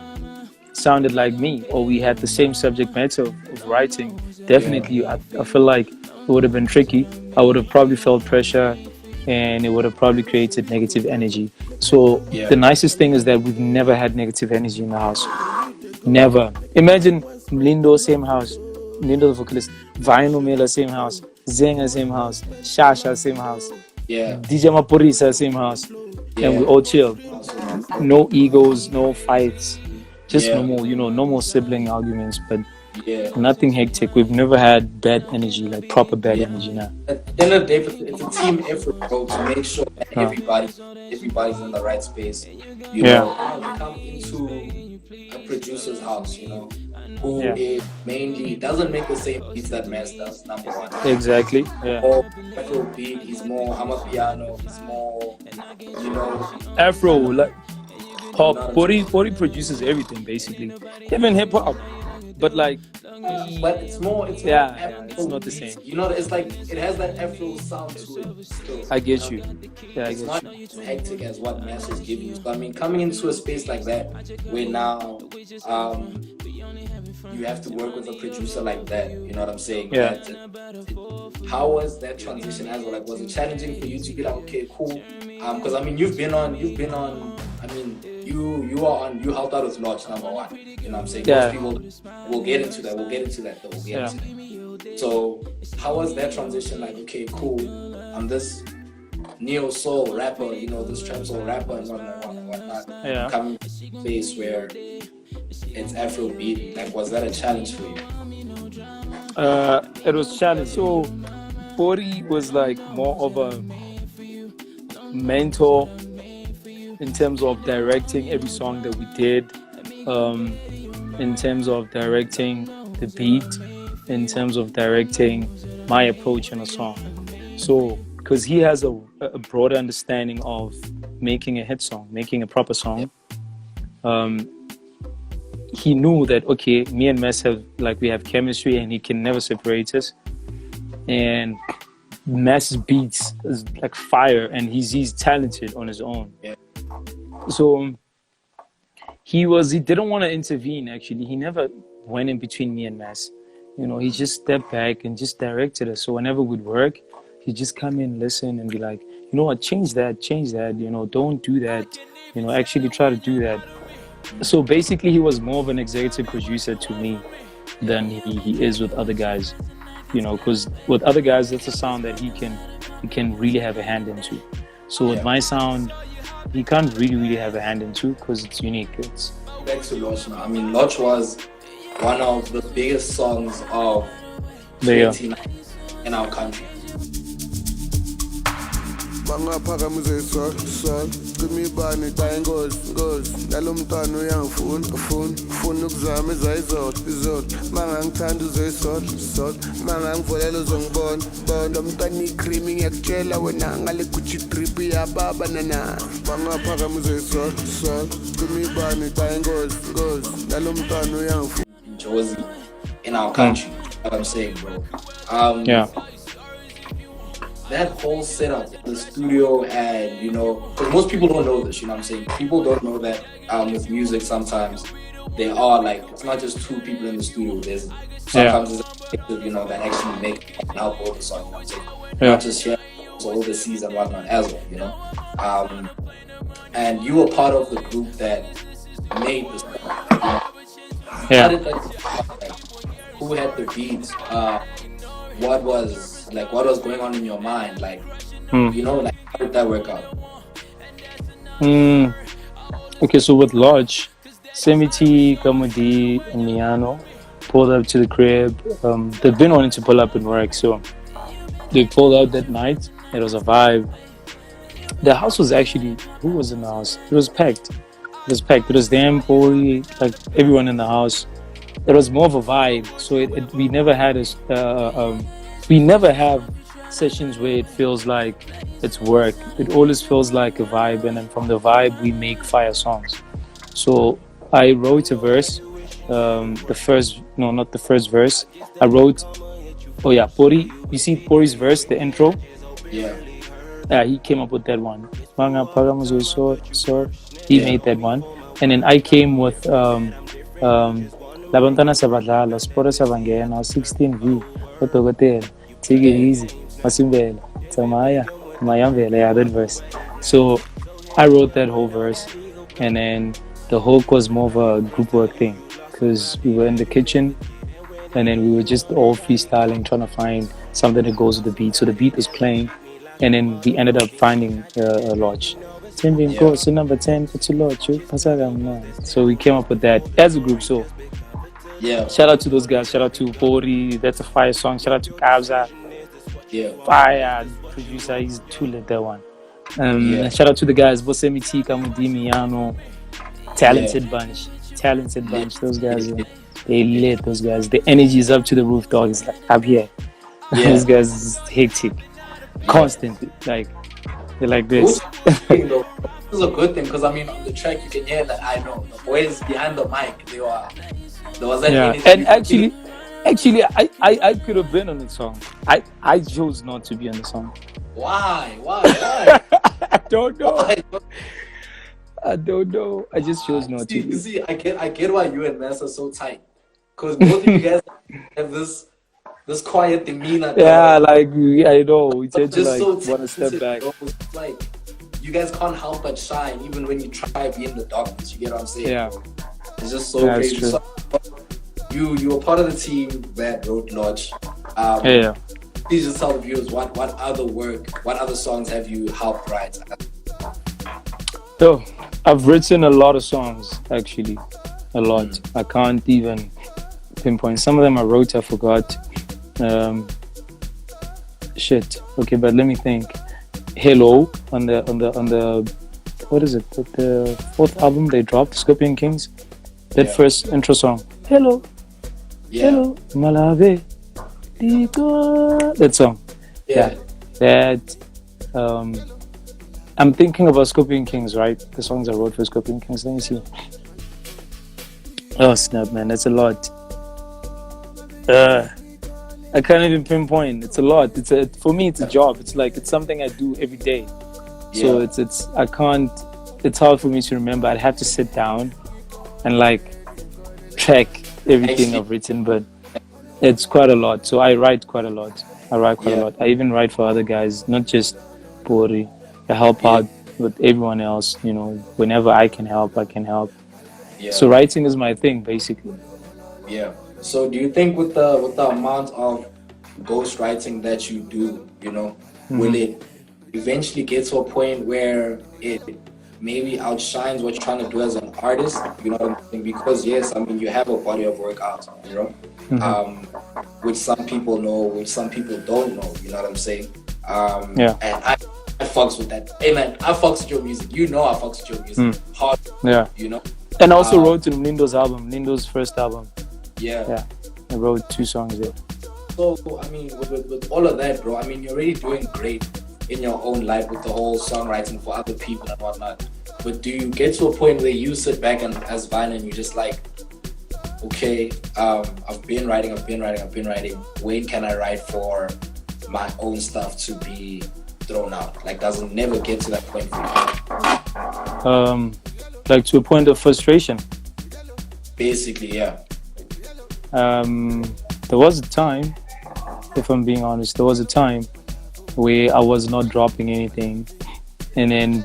sounded like me, or we had the same subject matter of writing, definitely I feel like it would have been tricky. I would have probably felt pressure, and it would have probably created negative energy. So the nicest thing is that we've never had negative energy in the house. Never. Imagine Lindo, same house. Lindo, the vocalist. Vyno Miller, same house. Zenga, same house. Shasha, same house. DJ Maphorisa, same house. And we all chill. No egos, no fights. Just normal, you know, normal sibling arguments, but nothing hectic. We've never had bad energy, like proper bad energy now. At the end of the day, it's a team effort, bro, to make sure that everybody's in the right space. You know, you come into a producer's house, you know, who is mainly doesn't make the same beats that Mass does, number one. Exactly. Or Afro beat, he's more Piano, he's more, you know, Afro, like pop. 40 produces everything basically, even hip hop. But like, but it's more it's not the same. You know, it's like it has that Afro sound to it. Still, I get you. Yeah, it's not as hectic as what Mass is giving you. So I mean, coming into a space like that, where now, you have to work with a producer like that. You know what I'm saying? Yeah. How was that transition as well? Like, was it challenging for you to be like, okay, cool? Because I mean, you've been on. I mean, you helped out with Lorch, number one. You know what I'm saying? Most people will get into that. We'll get into that. So how was that transition? Like, okay, cool. I'm this neo soul rapper, you know, this trap soul rapper and whatnot. Coming to a space where it's Afro beat. Like, was that a challenge for you? It was challenge. So 40 was like more of a mentor in terms of directing every song that we did, in terms of directing the beat, in terms of directing my approach in a song. So, because he has a broader understanding of making a hit song, making a proper song, he knew that, okay, me and Mess we have chemistry and he can never separate us. And Mess's beats is like fire, and he's talented on his own. So he didn't want to intervene, actually. He never went in between me and Mess. You know, he just stepped back and just directed us. So whenever we'd work, he'd just come in, listen, and be like, you know what, change that, you know, don't do that, you know, actually try to do that. So basically he was more of an executive producer to me. than he is with other guys. You know, because with other guys, that's a sound that he can really have a hand into. So with my sound, he can't really have a hand into because it's unique. It's back to Lorch now. I mean, Lorch was one of the biggest songs of 2019 in our country. Bangaphakamise sol cima ibani xa ingozi nalo mntwana uyangifuna ukuzama izolo mangangithanda uzoyisolo mangangivolela uzongibona lo mntwana icream ngiyakutshela wena ngale Gucci drip yababa nana bangaphakamise sol cima ibani xa ingozi nalo mntwana uyangifuna Josie in our country. What I'm saying, bro. That whole setup, the studio, and you know, because most people don't know this, you know what I'm saying? People don't know that with music sometimes there are like, it's not just two people in the studio. There's sometimes there's a collective, you know, that actually make and help all the song, you know what I'm saying? Not just here, so overseas and whatnot as well, you know? And you were part of the group that made this song, you know? How did that, who had the beats? What was going on in your mind? Like, you know, like how did that work out? Okay, so with Lorch, Semiti, Kammu, and Miano pulled up to the crib. They've been wanting to pull up and work, so they pulled out that night. It was a vibe. The house was actually, who was in the house? It was packed. It was them, Gori, like everyone in the house. It was more of a vibe. So we never had we never have sessions where it feels like it's work. It always feels like a vibe, and then from the vibe we make fire songs. So I wrote a verse, not the first verse. I wrote, Pori. You see Pori's verse, the intro. Yeah. He came up with that one. He made that one, and then I came with Labantana Sabadala, Spora Savangena, 16V, Otogotel, take it easy, Masimbel, Tamaya, Mayamvela, that verse. So I wrote that whole verse, and then the hook was more of a group work thing because we were in the kitchen and then we were just all freestyling, trying to find something that goes with the beat. So the beat was playing, and then we ended up finding a Lorch. So number 10, it's a Lorch. So we came up with that as a group. So shout out to those guys. Shout out to Gori. That's a fire song. Shout out to Kabza. Fire producer. He's too lit, that one. Shout out to the guys. Bosemiti, Kammu, Miano. Talented bunch. Those guys, they lit. Those guys. The energy is up to the roof, dog. It's like up here. Those guys is hectic. Constantly. Like, they're like this. This is a good thing because I mean, on the track you can hear that I know the boys behind the mic. There was that energy. And actually, I could have been on the song. I chose not to be on the song. Why? I don't know. I don't know. I just chose not to. You see, I get why you and Mass are so tight. Because both of you guys have this quiet demeanor. Yeah, like I know. We tend to just so want to step back. It's like you guys can't help but shine even when you try to be in the darkness. You get what I'm saying? Yeah. It's just so crazy. So, you were part of the team that wrote Lorch. Please just tell the viewers what other songs have you helped write? So I've written a lot of songs, actually. A lot. I can't even pinpoint. Some of them I wrote, I forgot. Okay, but let me think. Hello on the what is it? The fourth album they dropped, Scorpion Kings. That first intro song. Hello. Hello. Malave. That song. That I'm thinking about Scorpion Kings, right? The songs I wrote for Scorpion Kings. Let me see. Oh snap, man, that's a lot. I can't even pinpoint. It's a lot. For me, it's a job. It's something I do every day. So I can't. It's hard for me to remember. I'd have to sit down and track everything I've written, but it's quite a lot. So I write quite a lot. I even write for other guys, not just Gori. I help out with everyone else. You know, whenever I can help, I can help. So writing is my thing, basically. So do you think with the amount of ghostwriting that you do, will it eventually get to a point where it maybe outshines what you're trying to do as an artist? You know what I'm saying? Because yes, I mean you have a body of work out, which some people know, which some people don't know. You know what I'm saying? Yeah. And I fucks with that. Hey man, I fucks with your music. You know I fucks with your music. Hard. Yeah. And I also wrote in Lindo's album, Lindo's first album. Yeah. I wrote 2 songs there. So, I mean, with all of that, bro, I mean, you're already doing great in your own life with the whole songwriting for other people and whatnot. But do you get to a point where you sit back and as Vyno and you're just like, okay, I've been writing. When can I write for my own stuff to be thrown out? Like, does it never get to that point for you? Like to a point of frustration. Basically, yeah. There was a time, if I'm being honest, where I was not dropping anything,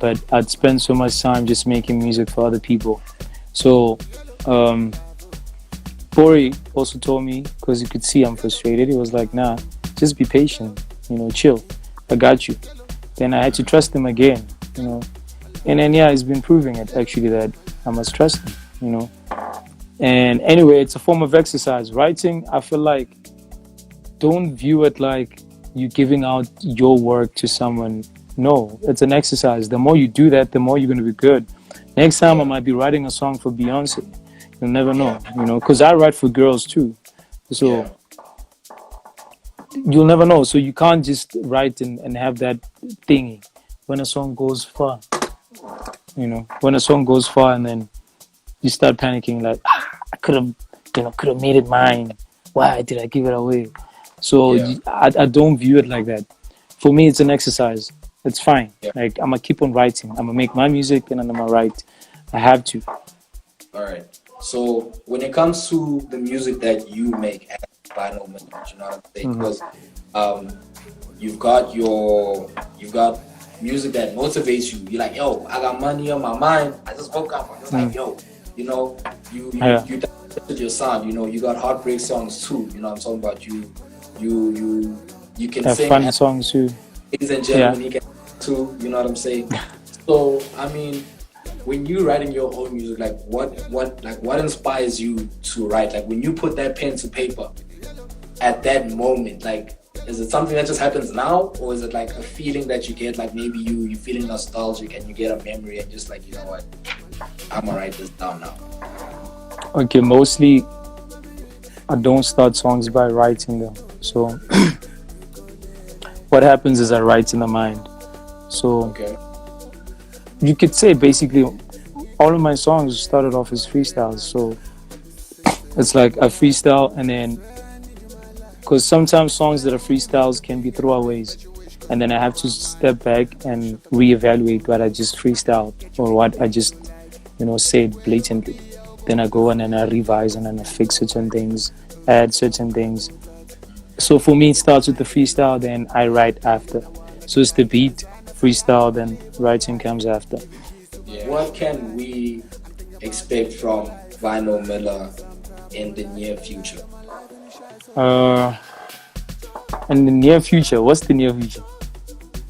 but I'd spend so much time just making music for other people. So Gori also told me, because you could see I'm frustrated, he was like, nah, just be patient, chill, I got you. Then I had to trust him again, and then he's been proving it actually that I must trust him, And anyway, it's a form of exercise. Writing, I feel like, don't view it like you giving out your work to someone. No, it's an exercise. The more you do that, the more you're going to be good. Next time I might be writing a song for Beyonce. You'll never know, because I write for girls too. So you'll never know. So you can't just write and have that thingy. When a song goes far, when a song goes far and then you start panicking like, I could have made it mine. Why did I give it away? So I don't view it like that. For me, it's an exercise. It's fine. Like, I'm going to keep on writing. I'm going to make my music and then I'm going to write. I have to. All right. So when it comes to the music that you make as Vyno Miller, you know what I'm saying? Because you've got music that motivates you. You're like, yo, I got money on my mind. I just woke up. I'm just like, yo, you did your sound. You got heartbreak songs too. I'm talking about you can have sing fun songs too. Ladies and gentlemen, you can too. You know what I'm saying? So I mean, when you're writing your own music, like what inspires you to write? Like when you put that pen to paper at that moment, like is it something that just happens now, or is it like a feeling that you get, like maybe you feeling nostalgic and you get a memory and just like, you know what, I'm gonna write this down now? Okay, mostly I don't start songs by writing them. So what happens is I write in the mind. So you could say basically all of my songs started off as freestyles. So it's like a freestyle, and then because sometimes songs that are freestyles can be throwaways, and then I have to step back and reevaluate what I just freestyled or what I just said blatantly. Then I go and then I revise and then I fix certain things, add certain things. So for me, it starts with the freestyle, then I write after. So it's the beat, freestyle, then writing comes after. What can we expect from Vyno Miller in the near future? In the near future, what's the near future?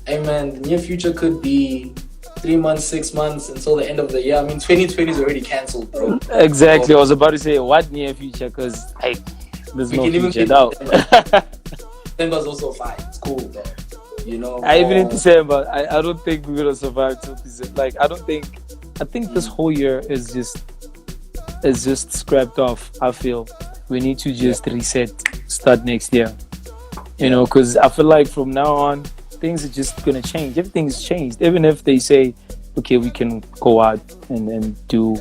Hey man, the near future could be 3 months, 6 months until the end of the year. I mean, 2020 is already cancelled, bro. Exactly. I was about to say, what near future? Because there's no future now. December's also fine. It's cool, though. Even in December, I don't think we're gonna survive till December. Like, I think this whole year is just scrapped off. I feel we need to just reset, start next year. Because I feel like from now on, things are just gonna change. Everything's changed. Even if they say, okay, we can go out and do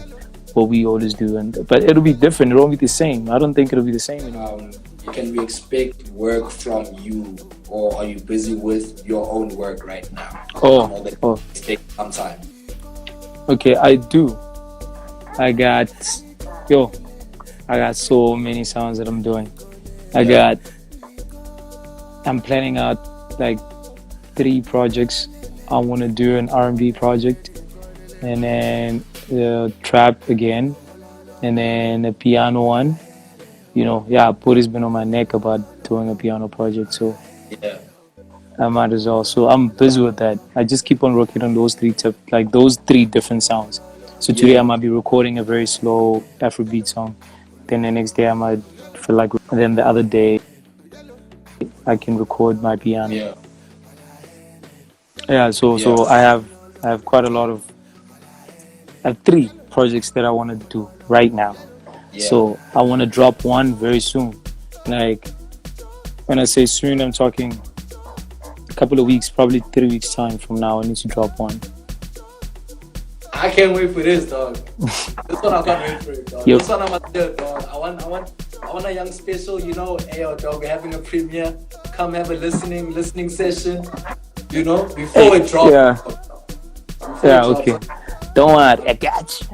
what we always do, but it'll be different. It won't be the same. I don't think it'll be the same anymore. Can we expect work from you, or are you busy with your own work right now? Take some time. Okay, I do. I got so many sounds that I'm doing. I'm planning out like 3 projects. I want to do an R&B project, and then trap again, and then a piano one, Puri's been on my neck about doing a piano project, so Yeah. I might as well. So I'm busy with that. I just keep on working on those three different sounds. So today I might be recording a very slow Afrobeat song. Then the next day I might feel like, and then the other day I can record my piano. Yeah. Yeah. So I have quite a lot of. I have 3 projects that I want to do right now. Yeah. So I want to drop one very soon. Like when I say soon, I'm talking a couple of weeks, probably 3 weeks time from now. I need to drop one. I can't wait for this, dog. This one I can't wait for it, dog. Yep. This one I'm gonna do it, dog. I want a young special, hey yo, dog, we're having a premiere. Come have a listening session. Before it drops. Yeah. Before Yeah, it drops. okay. Don't worry, I got you.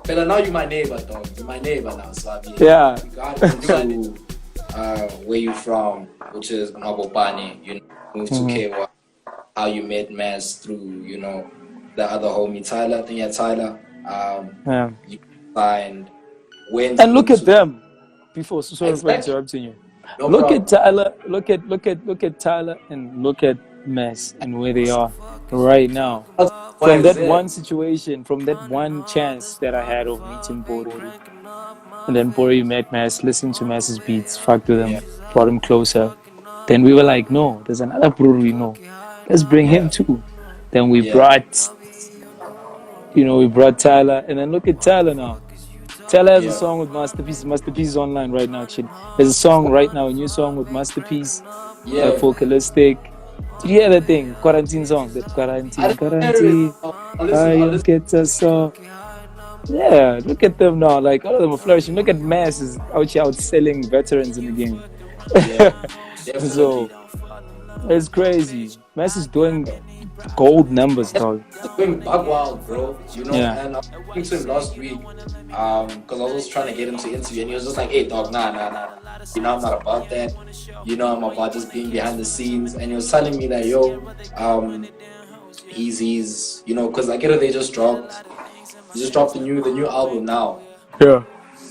But now you're my neighbor, dog. You're my neighbor now, so I mean, Yeah. you got to where you from, which is Ngabopane, moved to KY. How you met Mass through, the other homie Tyler. I think yeah, Tyler. Yeah. You find when And look at them. Sorry for Exactly. interrupting you. No Look problem. at Tyler. Look at Tyler, and look at Mess and where they are right now. From that one situation, from that one chance that I had of meeting Gori, and then Gori met Mass, listened to Mass's beats, fucked with him, brought him closer. Then we were like, no, there's another Guru we know. Let's bring him too. Then we brought Tyler, and then look at Tyler now. Tyler has a song with Masterpiece. Masterpiece is online right now, kid. There's a song right now, a new song with Masterpiece, vocalistic. Did you hear that thing? Quarantine song. That quarantine. I get us so. Yeah, look at them now. Like all of them are flourishing. Look at Mass is out here outselling veterans in the game. So it's crazy. Mass is doing gold numbers, dog. It's doing bug wild, bro. And I was talking to him last week, because I was trying to get him to interview, and he was just like, "Hey, dog, nah. I'm not about that. I'm about just being behind the scenes." And he was telling me that, he's because I get it. They just dropped the new album now. Yeah.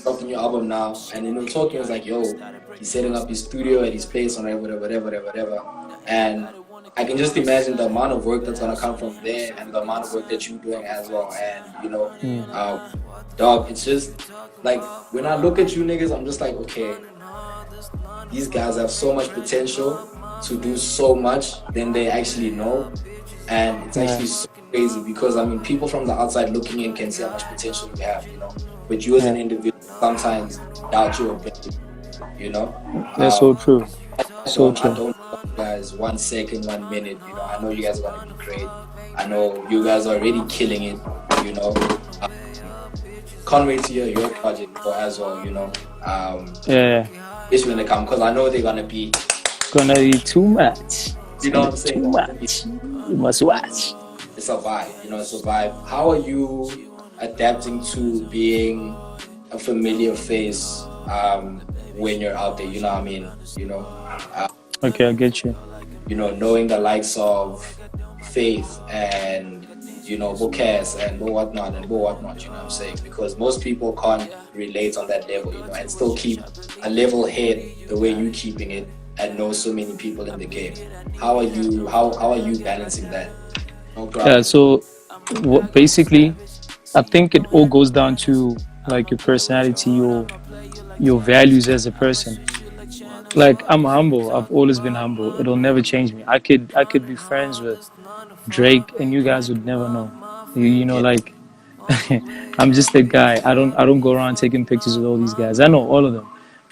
Dropped the new album now, and talking, he was like, "Yo, he's setting up his studio at his place on whatever," and I can just imagine the amount of work that's gonna come from there, and the amount of work that you're doing as well. And dog, it's just like when I look at you niggas, I'm just like, okay, these guys have so much potential to do so much than they actually know, and it's actually so crazy because people from the outside looking in can see how much potential you have, but you as an individual sometimes doubt your ability, That's so true. So true. I don't know you guys 1 second, 1 minute. I know you guys are gonna be great. I know you guys are already killing it. Can't wait to hear your project as well. Especially when they come, because I know they're gonna be too much. You know what I'm saying? Too much. You must watch. It's a vibe. It's a vibe. How are you adapting to being a familiar face when you're out there? You know what I mean? Okay, I get you. Knowing the likes of Faith and Bokas and whatnot, you know what I'm saying? Because most people can't relate on that level, and still keep a level head the way you keeping it and know so many people in the game. How are you balancing that? No problem. Yeah, so basically I think it all goes down to like your personality, your values as a person. Like I'm humble. I've always been humble. It'll never change me. I could be friends with Drake and you guys would never know. Like I'm just a guy. I don't go around taking pictures with all these guys. I know all of them.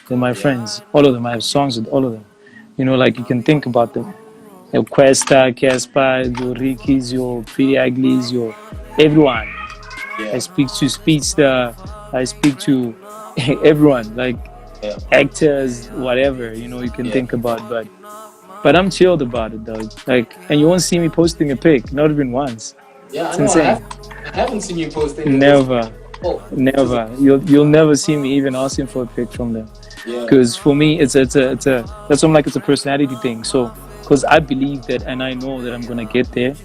They're my friends. All of them. I have songs with all of them. Like you can think about them. Your Questa, Casper, your Ricky's, your Pretty Uglies, your everyone. I speak to Speedster. I speak to everyone. Like actors, whatever, you can think about, but I'm chilled about it, though. Like, and you won't see me posting a pic, not even once. Yeah, it's I know. insane. I haven't seen you posting. Never. You'll never see me even asking for a pic from them. Because for me, it's a that's why I'm like, it's a personality thing. So, because I believe that, and I know that I'm gonna get there.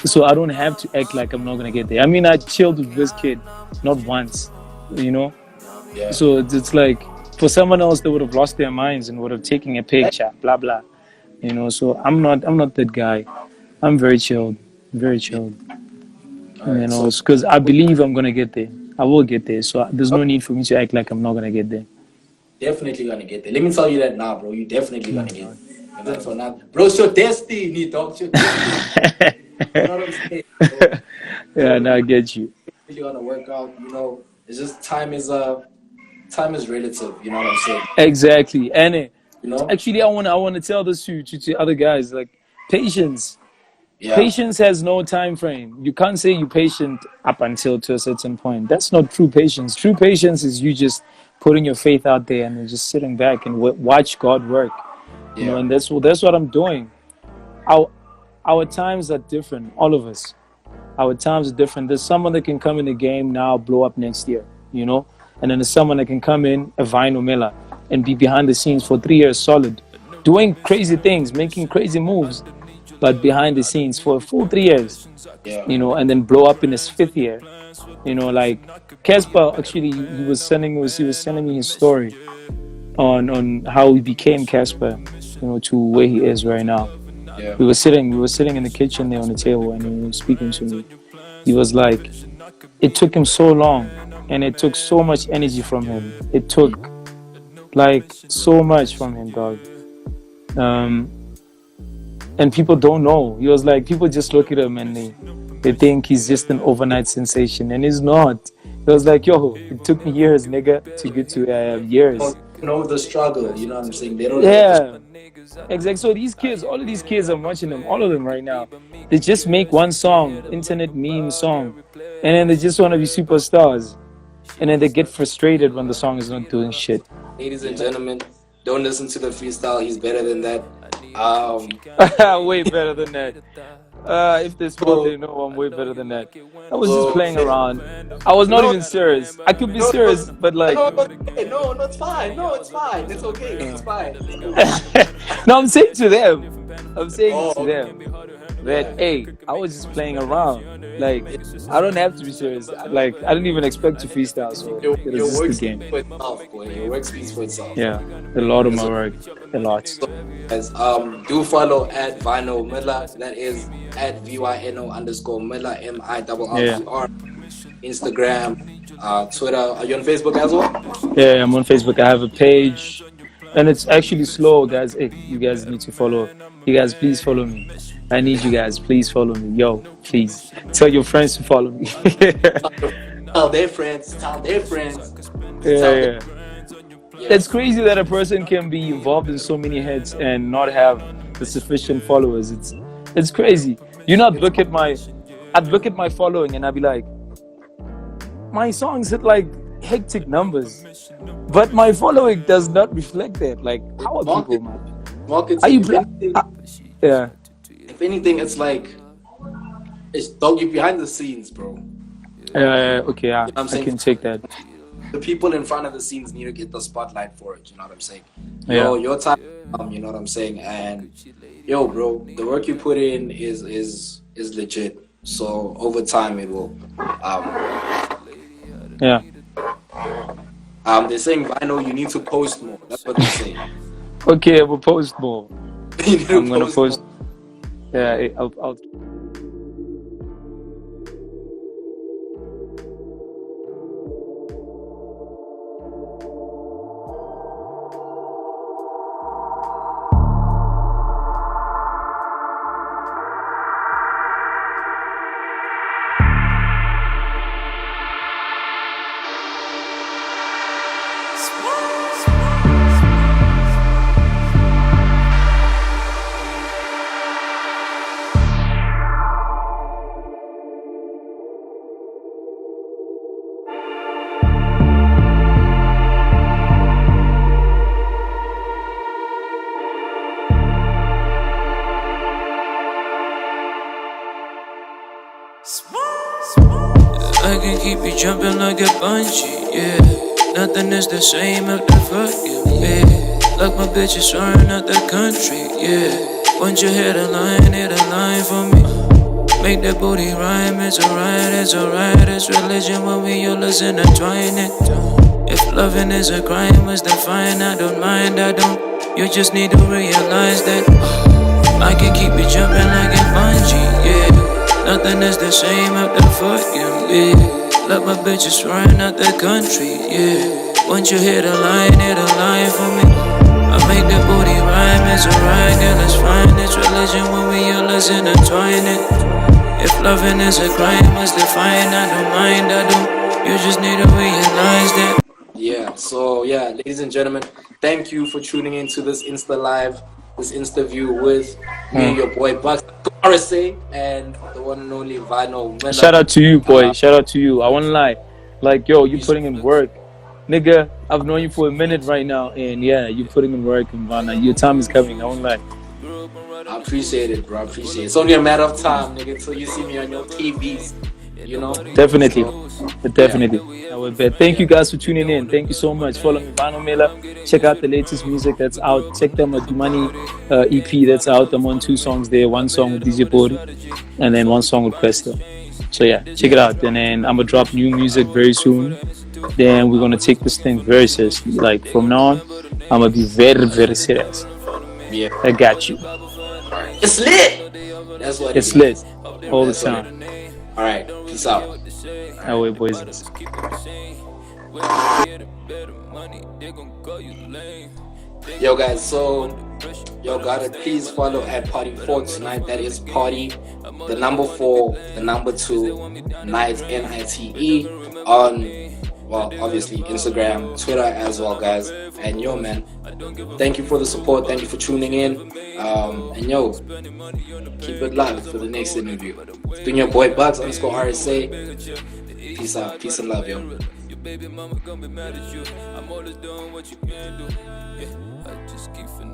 So I don't have to act like I'm not gonna get there. I mean, I chilled with this kid, not once, Yeah. So it's like for someone else, they would have lost their minds and would have taken a picture, blah blah. So I'm not that guy. I'm very chilled, very chilled. All right. So It's because I believe I'm gonna get there. I will get there. So there's no need for me to act like I'm not gonna get there. definitely gonna get there. Let me tell you that now, bro. You definitely gonna get there. So now, bro, it's your destiny, dog. It's your destiny. You know what I'm saying? Bro? Yeah, now I get you. You're gonna work out. It's just time is relative. You know what I'm saying? Exactly. And You know? actually, I wanna tell this to other guys, like patience. Yeah. Patience has no time frame. You can't say you're patient up until to a certain point. That's not true patience. True patience is you just putting your faith out there and just sitting back and watch God work. Yeah. And that's what I'm doing. Our times are different, all of us. Our times are different. There's someone that can come in the game now, blow up next year, and then there's someone that can come in, a Vyno Miller, and be behind the scenes for 3 years solid, doing crazy things, making crazy moves, but behind the scenes for a full 3 years, Yeah. and then blow up in his 5th year. Like Casper, actually, he was sending me his story on how he became Casper, to where he is right now. Yeah. We were sitting in the kitchen there on the table, and he was speaking to me. He was like, it took him so long, and it took so much energy from him. It took like so much from him, dog. And people don't know. He was like, people just look at him and they think he's just an overnight sensation, and he's not. It was like, yo, it took me years, nigga, to get to years. The struggle. You know what I'm saying? They don't. Yeah. Exactly. So these kids, all of these kids, I'm watching them, all of them right now. They just make one song, internet meme song, and then they just want to be superstars, and then they get frustrated when the song is not doing shit. Ladies and gentlemen, don't listen to the freestyle. He's better than that. Way better than that. If they spot, they know I'm way better than that. I was just playing around. I was not even serious. I could be serious, but like. No, it's fine. No, it's fine. It's okay. It's fine. No, I'm saying to them. That, hey, I was just playing around. Like, I don't have to be serious. Like, I didn't even expect to freestyle. So Your work the speaks game. for itself, boy. Your work speaks for itself. Yeah, a lot of my work, a lot. So, guys, do follow at Vyno Miller. That is at VYNO_Miller MIRR. Instagram, Twitter. Are you on Facebook as well? Yeah, I'm on Facebook. I have a page, and it's actually slow, guys. Hey, you guys need to follow. You guys, please follow me. I need you guys. Please follow me. Yo, please tell your friends to follow me. Tell their friends. Yeah. It's crazy that a person can be involved in so many hits and not have the sufficient followers. It's crazy. I'd look at my following and I'd be like, my songs hit like hectic numbers, but my following does not reflect that. Like, how are people, man? Marketing. Are you yeah. If anything, it's like don't get behind the scenes, bro. Okay, yeah, You know what I'm saying? I can take that. The people in front of the scenes need to get the spotlight for it. You know what I'm saying? Yeah. Your time. You know what I'm saying? And yo, bro, the work you put in is legit. So over time, it will. Yeah. They're saying, Vyno, you need to post more. That's what they're saying. Okay, I will post more. I'm gonna post. more. Yeah, I'll. I can keep you jumping like a bungee, yeah. Nothing is the same after fuck you, yeah. Like my bitches running out the country, yeah. Once you hit a line for me. Make that booty rhyme, it's alright, it's alright. It's religion when we all listen and twine it. If loving is a crime, was then fine. I don't mind, I don't. You just need to realize that I can keep you jumping like a bungee, yeah. Nothing is the same after fucking me. Let my bitches run out the country, yeah. Once you hit a line for me. I make the booty rhyme, it's a ride, girl, it's fine. It's religion when we all let's intertwine it. If loving is a crime, must define. I don't mind, I don't. You just need to realize that. Yeah, so yeah, ladies and gentlemen, thank you for tuning in to this Insta Live, this Insta view with me, your boy Bucks, RSA, and the one and only Vyno Miller. Shout out to you, boy. Shout out to you. I won't lie. Like, yo, you putting in work. Nigga, I've known you for a minute right now, and yeah, you putting in work, and Vana, your time is coming. I won't lie. I appreciate it, bro. I appreciate it. It's only a matter of time, nigga, until you see me on your TVs. You know? Definitely. So, Definitely. I would bet. Thank you guys for tuning in. Thank you so much. Follow me, Vyno Miller. Check out the latest music that's out. Check them at Dumani EP that's out. I'm on 2 songs there. 1 song with DJ Gori and then 1 song with Cresta. So yeah, check it out. And then I'm gonna drop new music very soon. Then we're gonna take this thing very seriously. Like from now on, I'm gonna be very, very serious. yeah. I got you. It's lit! That's what It's lit all the time. Alright, peace out. How way, boys. Yo guys, so yo gotta please follow at Party4Tonight. That is party, the number 4, the number 2, night, NITE on, well, obviously Instagram, Twitter as well, guys. And yo man, thank you for the support, thank you for tuning in. And yo, keep it live for the next interview. It's been your boy Bucks _RSA. Peace out, peace and love, yo. Baby mama gonna be mad at you. I'm always doing what you can do. Yeah, I just keep finessing.